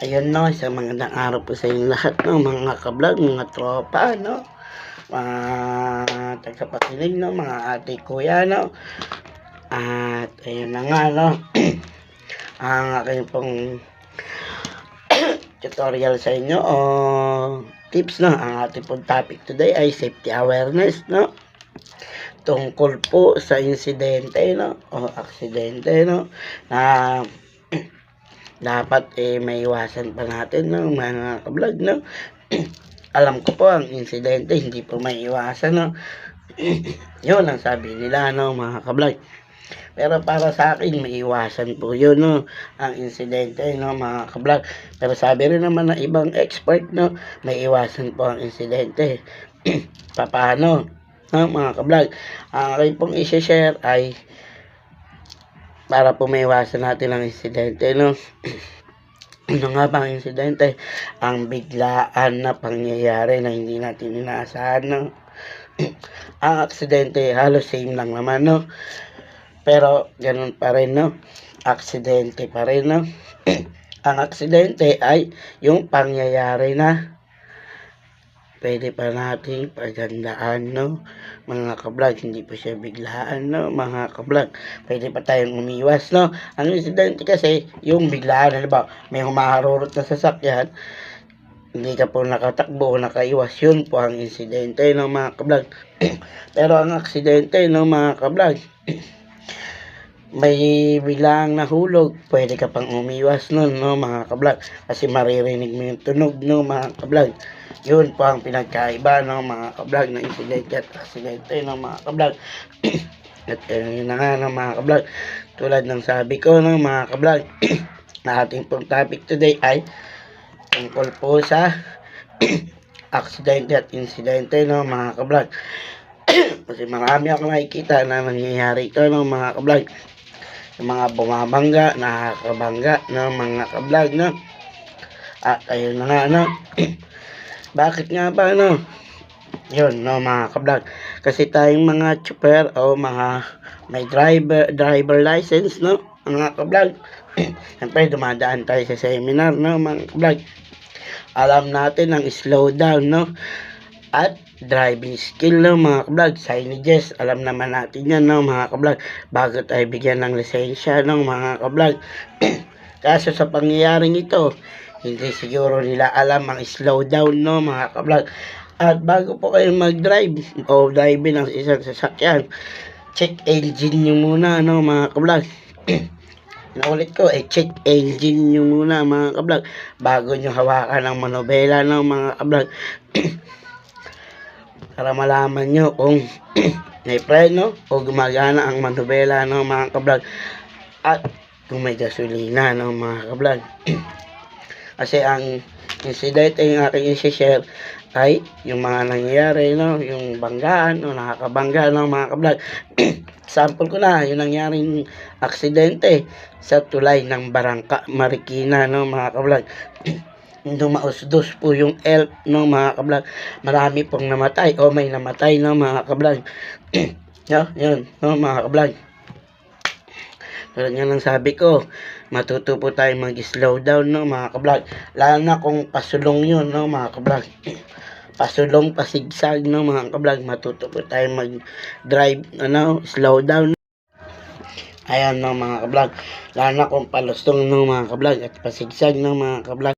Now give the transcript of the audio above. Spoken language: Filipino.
Ayun, 'no, isang magandang araw po sa inyong lahat, 'no, mga ka-vlog, mga tropa, 'no, mga tagapakinig, 'no, mga ate, kuya, 'no. At ayun na nga, 'no, ang aking pong tutorial sa inyo o tips, 'no. Ang ating pong topic today ay safety awareness, 'no, tungkol po sa insidente, 'no, o aksidente, 'no, na dapat maiwasan pa natin, 'no, mga ka-vlog, 'no. Alam ko po ang insidente hindi po maiiwasan, 'no. Yun ang sabi nila, 'no, mga ka-vlog. Pero para sa akin maiiwasan po yun, 'no, ang insidente, 'no, mga ka-vlog. Pero sabi rin naman ng ibang expert, 'no, maiiwasan po ang insidente. Papaano, 'no, mga ka-vlog? Ang aking pong i-share ay para po maiwasan natin ang insidente, 'no. Ano nga ba ang insidente? Ang biglaan na pangyayari na hindi natin inaasahan, 'no. Ang aksidente halos same lang naman, 'no. Pero gano'n pa rin, 'no. Aksidente pa rin, 'no. Ang aksidente ay yung pangyayari na pwede pa nating paghandaan, 'no, mga ka-vlog. Hindi po siya biglaan, 'no, mga ka-vlog. Pwede pa tayong umiwas, 'no. Ang insidente kasi yung biglaan, halimbawa may humaharurot na sasakyan, hindi ka po nakatakbo o nakaiwas, yun po ang insidente, 'no, mga ka-vlog. Pero ang aksidente, 'no, mga ka-vlog, may biglaang nahulog, pwede ka pang umiwas nun, 'no, mga ka-vlog, kasi maririnig mo yung tunog, 'no, mga ka-vlog. Yun po ang pinagkaiba, 'no, mga ka-vlog, ng insidente at aksidente, 'no, mga ka-vlog. At yun na nga, 'no, mga ka-vlog, tulad ng sabi ko, 'no, mga ka-vlog, na ating pong topic today ay tungkol po sa aksidente at insidente, 'no, mga ka-vlog. Kasi marami akong nakikita na nangyayari ito, 'no, mga ka-vlog. Yung mga bumabangga, nakakabangga, 'no, mga ka-vlog, 'no. At ayun na nga, 'no. Bakit nga ba, 'no? Yun, 'no, mga ka-vlog. Kasi tayong mga tsuper o mga may driver license, 'no, mga ka-vlog. Siyempre dumadaan tayo sa seminar, 'no, mga ka-vlog. Alam natin ang slow down, no, at driving skill, 'no, mga ka-vlog. Signages, alam naman natin yan, 'no, mga ka-vlog, bago tayo bigyan ng lisensya, 'no, mga ka-vlog. Kaso sa pangyayaring ito, hindi siguro nila alam ang slow down, no, mga ka-vlog. At bago po kayo mag-drive o driving ng isang sasakyan, check engine nyo muna, 'no, mga ka-vlog. Naulit ko, check engine nyo muna, mga ka-vlog, bago nyo hawakan ang manobela, 'no, mga ka-vlog. Para malaman nyo kung may preno o gumagana ang manobela, 'no, mga ka-vlog. At kung may gasolina, 'no, mga ka-vlog. Kasi ang insidente yung aking i-share ay yung mga nangyayari, 'no, yung banggaan o nakakabangga, 'no, mga ka-vlog. Sample ko na yung nangyaring aksidente sa tulay ng Barangka, Marikina, 'no, mga ka-vlog. Dumaos-dos po yung elf, 'no, mga ka-vlog. Marami pong namatay o may namatay, 'no, mga ka-vlog. No, yun, 'no, mga ka-vlog. Tulad nga ng sabi ko, matuto po tayo mag-slow down, 'no, mga ka-vlog. Lalo na kung pasulong yun, no, mga ka-vlog. Pasulong, pasigsag, 'no, mga ka-vlog. Matuto po tayo mag-drive, ano, slow down. Ayan, 'no, mga ka-vlog. Lalo na kung palusong, 'no, mga ka-vlog, at pasigsag, 'no, mga ka-vlog.